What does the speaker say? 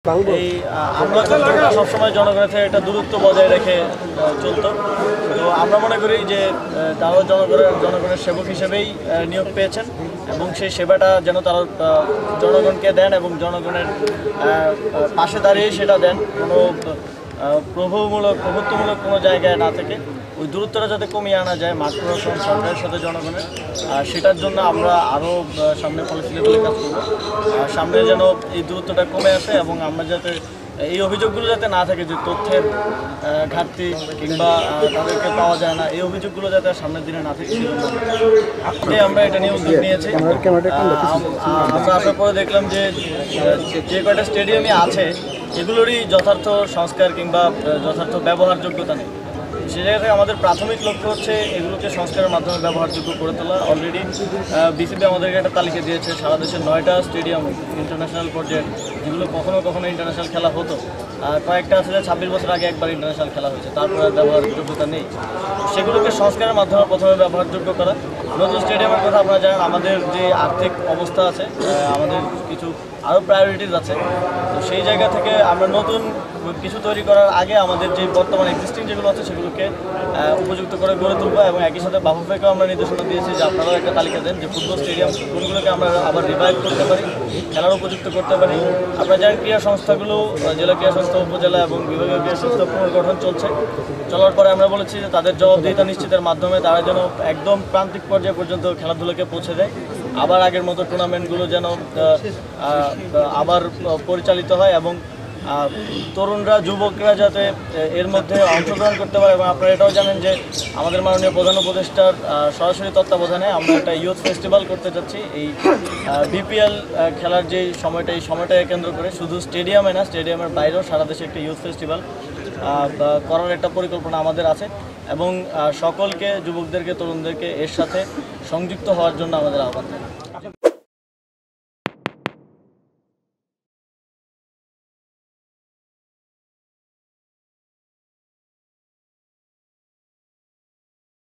এই আমলাতন্ত্রটা সবসময় জনগণের থেকে একটা দূরত্ব বজায় রেখে চলত। তো আমরা মনে করি যে তারাও জনগণের সেবক হিসেবেই নিয়োগ পেয়েছেন এবং সেই সেবাটা যেন তারা জনগণকে দেন এবং জনগণের পাশে দাঁড়িয়ে সেটা দেন, কোনো প্রভুত্বমূলক কোনো জায়গায় না থেকে ওই দূরত্বটা যাতে কমিয়ে আনা যায় মাঠ প্রশাসন সরকারের সাথে জনগণের, সেটার জন্য আমরা আরও সামনে পলিসি লেভেলে কাজ করব। সামনে যেন এই দূরত্বটা কমে আসে এবং আমরা যাতে এই অভিযোগগুলো যাতে না থাকে যে তথ্যের ঘাটতি কিংবা তাদেরকে পাওয়া যায় না, এই অভিযোগগুলো যাতে সামনের দিনে না থাকে সেজন্য আমরা এটা নিয়ে উদ্যোগ নিয়েছি। আমরা আসার পরে দেখলাম যে যে কয়টা স্টেডিয়ামই আছে এগুলোরই যথার্থ সংস্কার কিংবা যথার্থ ব্যবহারযোগ্যতা নেই। সে জায়গা থেকে আমাদের প্রাথমিক লক্ষ্য হচ্ছে এগুলোকে সংস্কারের মাধ্যমে ব্যবহারযোগ্য করে তোলা। অলরেডি বিসিবি আমাদেরকে একটা তালিকা দিয়েছে সারা দেশের 9টা স্টেডিয়াম ইন্টারন্যাশনাল পর্যায়ে, যেগুলো কখনো কখনো ইন্টারন্যাশনাল খেলা হতো, কয়েকটা আছে যে 26 বছর আগে একবার ইন্টারন্যাশনাল খেলা হয়েছে, তারপরে ব্যবহারযোগ্যতা নেই। সেগুলোকে সংস্কারের মাধ্যমে প্রথমে ব্যবহারযোগ্য করা। নতুন স্টেডিয়ামের কথা আপনারা জানেন, আমাদের যে আর্থিক অবস্থা আছে, আমাদের কিছু আরও প্রায়োরিটিস আছে। তো সেই জায়গা থেকে আমরা নতুন কিছু তৈরি করার আগে আমাদের যে বর্তমান এক্সিস্টিং যেগুলো আছে সেগুলোকে উপযুক্ত করে গড়ে তুলবো এবং একই সাথে বাফুফেকেও আমরা নির্দেশনা দিয়েছি যে আপনারাও একটা তালিকা দেন যে ফুটবল স্টেডিয়াম কোনগুলোকে আমরা আবার রিভাইভ করতে পারি, খেলার উপযুক্ত করতে পারি। আপনারা জানেন ক্রীড়া সংস্থাগুলো জেলা ক্রীড়া সংস্থা, উপজেলা এবং বিভাগীয় ক্রীড়া সংস্থা পুনর্গঠন চলার পরে আমরা বলেছি যে তাদের জবাবদিহিতা নিশ্চিতের মাধ্যমে তারা যেন একদম প্রান্তিক পর্যায়ে পর্যন্ত খেলাধুলাকে পৌঁছে দেয়, আবার আগের মতো টুর্নামেন্টগুলো যেন আবার পরিচালিত হয় এবং তরুণরা যুবকরা যাতে এর মধ্যে অংশগ্রহণ করতে পারে। এবং আপনারা এটাও জানেন যে আমাদের মাননীয় প্রধান উপদেষ্টার সরাসরি তত্ত্বাবধানে আমরা একটা ইউথ ফেস্টিভ্যাল করতে যাচ্ছি। এই বিপিএল খেলার যে সময়টা, এই সময়টাকে কেন্দ্র করে শুধু স্টেডিয়ামে না, স্টেডিয়ামের বাইরেও সারা দেশে একটা ইউথ ফেস্টিভ্যাল করার একটা পরিকল্পনা আমাদের আছে এবং সকলকে, যুবকদেরকে, তরুণদেরকে এর সাথে সংযুক্ত হওয়ার জন্য আমাদের আহ্বান।